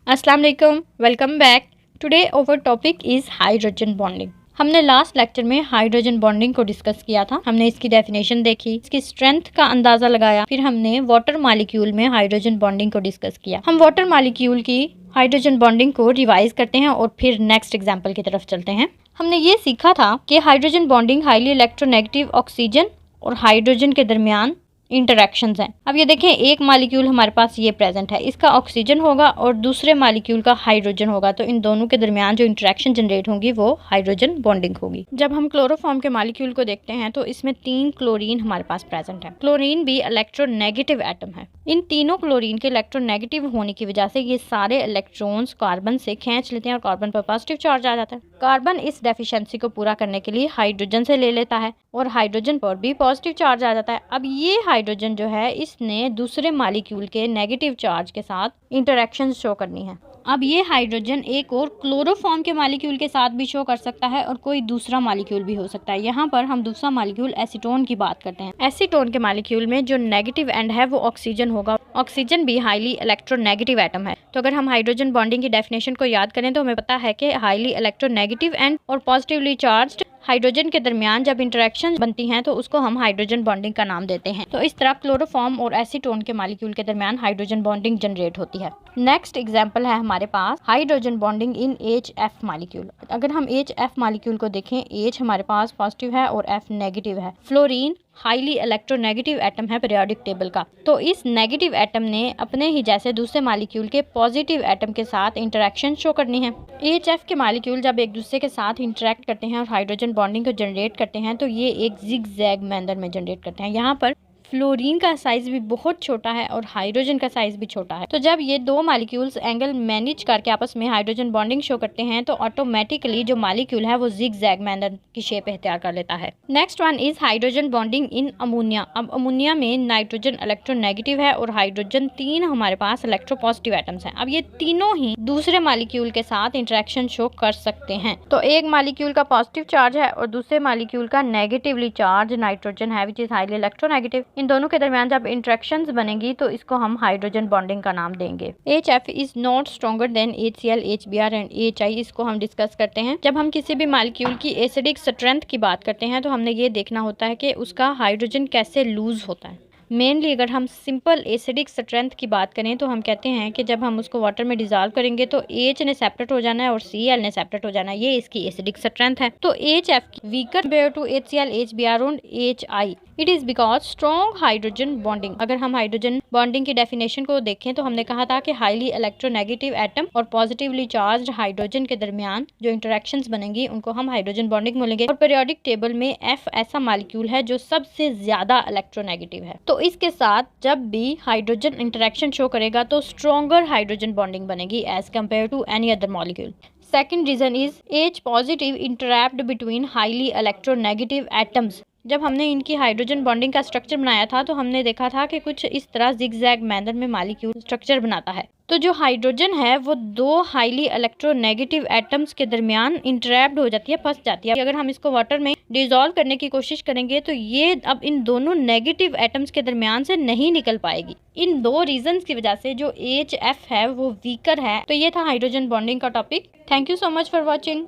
अस्सलाम वालेकुम, welcome back. Today our topic is hydrogen bonding. हमने लास्ट लेक्चर में हाइड्रोजन बॉन्डिंग को डिस्कस किया था। हमने इसकी डेफिनेशन देखी, इसकी स्ट्रेंथ का अंदाज़ा लगाया, फिर हमने वाटर मॉलिक्यूल में हाइड्रोजन बॉन्डिंग को डिस्कस किया। हम वाटर मॉलिक्यूल की हाइड्रोजन बॉन्डिंग को रिवाइज करते हैं और फिर नेक्स्ट एग्जाम्पल की तरफ चलते हैं। हमने ये सीखा था कि hydrogen bonding highly electronegative oxygen और हाइड्रोजन के दरमियान इंटरेक्शंस हैं। अब ये देखें, एक मॉलिक्यूल हमारे पास ये प्रेजेंट है, इसका ऑक्सीजन होगा और दूसरे मॉलिक्यूल का हाइड्रोजन होगा, तो इन दोनों के दरमियान जो इंटरेक्शन जनरेट होगी वो हाइड्रोजन बॉन्डिंग होगी। जब हम क्लोरोफॉर्म के मॉलिक्यूल को देखते हैं तो इसमें 3 क्लोरीन हमारे पास प्रेजेंट है। क्लोरीन भी इलेक्ट्रोनेगेटिव एटम है। इन तीनों क्लोरीन के इलेक्ट्रोनेगेटिव होने की वजह से ये सारे इलेक्ट्रॉन्स कार्बन से खींच लेते हैं और कार्बन पर पॉजिटिव चार्ज आ जाता है। कार्बन इस डेफिशिएंसी को पूरा करने के लिए हाइड्रोजन से ले लेता है और हाइड्रोजन पर भी पॉजिटिव चार्ज आ जाता है। अब ये हाइड्रोजन जो है इसने दूसरे मॉलिक्यूल के नेगेटिव चार्ज के साथ इंटरेक्शन शो करनी है। अब ये हाइड्रोजन एक और क्लोरोफॉर्म के मॉलिक्यूल के साथ भी शो कर सकता है और कोई दूसरा मॉलिक्यूल भी हो सकता है। यहाँ पर हम दूसरा मॉलिक्यूल एसीटोन की बात करते हैं। एसीटोन के मॉलिक्यूल में जो नेगेटिव एंड है वो ऑक्सीजन होगा। ऑक्सीजन भी हाईली इलेक्ट्रोनेगेटिव एटम है। तो अगर हम हाइड्रोजन बॉन्डिंग की डेफिनेशन को याद करें तो हमें पता है कि हाईली इलेक्ट्रोनेगेटिव एंड और पॉजिटिवली चार्ज्ड हाइड्रोजन के दरमियान जब इंटरेक्शन बनती हैं तो उसको हम हाइड्रोजन बॉन्डिंग का नाम देते हैं। तो इस तरह क्लोरोफॉर्म और एसीटोन के मॉलिक्यूल के दरमियान हाइड्रोजन बॉन्डिंग जनरेट होती है। नेक्स्ट एग्जांपल है हमारे पास hydrogen bonding in HF molecule. अगर हम HF मॉलिक्यूल को देखें, H हमारे पास पॉजिटिव है और F नेगेटिव है। फ्लोरीन हाईली इलेक्ट्रोनेगेटिव एटम है पीरियोडिक टेबल का। तो इस नेगेटिव एटम ने अपने ही जैसे दूसरे मॉलिक्यूल के पॉजिटिव एटम के साथ इंटरेक्शन शो करनी है। HF के मॉलिक्यूल जब एक दूसरे के साथ इंटरेक्ट करते हैं और हाइड्रोजन बॉन्डिंग को जनरेट करते हैं तो ये एक जिग-जैग मैनर में जनरेट करते हैं। यहाँ पर फ्लोरीन का साइज भी बहुत छोटा है और हाइड्रोजन का साइज भी छोटा है। तो जब ये दो मॉलिक्यूल्स एंगल मैनेज करके आपस में हाइड्रोजन बॉन्डिंग शो करते हैं तो ऑटोमेटिकली जो मॉलिक्यूल है वो जिग-जैग मैनर की शेप इख्तियार कर लेता है। Next one is hydrogen bonding in ammonia. अब अमोनिया में नाइट्रोजन इलेक्ट्रोनेगेटिव है और हाइड्रोजन 3 हमारे पास इलेक्ट्रोपॉजिटिव एटम्स हैं। अब ये तीनों ही दूसरे मॉलिक्यूल के साथ इंटरेक्शन शो कर सकते हैं। तो एक मॉलिक्यूल का पॉजिटिव चार्ज है और दूसरे मॉलिक्यूल का नेगेटिवली चार्ज नाइट्रोजन है विच इज हाईली इलेक्ट्रोनेगेटिव। इन दोनों के दरमियान जब इंटरेक्शंस बनेंगी तो इसको हम हाइड्रोजन बॉन्डिंग का नाम देंगे। HF is not stronger than HCl, HBr and HI। इसको हम डिस्कस करते हैं। जब हम किसी भी मॉलिक्यूल की एसिडिक स्ट्रेंथ की बात करते हैं तो हमने ये देखना होता है कि उसका हाइड्रोजन कैसे लूज होता है। मेनली अगर हम सिंपल एसिडिक स्ट्रेंथ की बात करें तो हम कहते हैं कि जब हम उसको वाटर में डिजॉल्व करेंगे तो H ने सेपरेट हो जाना है और Cl ने सेपरेट हो जाना है। ये इसकी एसिडिक स्ट्रेंथ है। तो HF weaker compare to HCl, HBr और HI। It is because strong hydrogen bonding. अगर हम हाइड्रोजन बॉन्डिंग की डेफिनेशन को देखें तो हमने कहा था कि हाईली इलेक्ट्रोनेगेटिव एटम और पॉजिटिवली चार्ज्ड हाइड्रोजन के दरमियान जो इंटरेक्शंस बनेंगी उनको हम हाइड्रोजन बॉन्डिंग बोलेंगे। और पीरियोडिक टेबल में F ऐसा मॉलिक्यूल है जो सबसे ज्यादा इलेक्ट्रोनेगेटिव है। तो इसके साथ जब भी हाइड्रोजन इंटरेक्शन शो करेगा तो स्ट्रॉन्गर हाइड्रोजन बॉन्डिंग बनेगी as compare to any other molecule. Second reason is H positive interact between highly electronegative atoms. जब हमने इनकी हाइड्रोजन बॉन्डिंग का स्ट्रक्चर बनाया था तो हमने देखा था कि कुछ इस तरह जिग-जैग मैनर में मॉलिक्यूल स्ट्रक्चर बनाता है। तो जो हाइड्रोजन है वो दो हाईली इलेक्ट्रोनेगेटिव एटम्स के दरमियान इंटरैक्ट हो जाती है, फंस जाती है। अगर हम इसको वाटर में डिसॉल्व करने की कोशिश करेंगे तो ये अब इन दोनों नेगेटिव एटम्स के दरमियान से नहीं निकल पाएगी। इन दो रीजंस की वजह से जो HF है वो वीकर है। तो ये था हाइड्रोजन बॉन्डिंग का topic. Thank you so much for watching.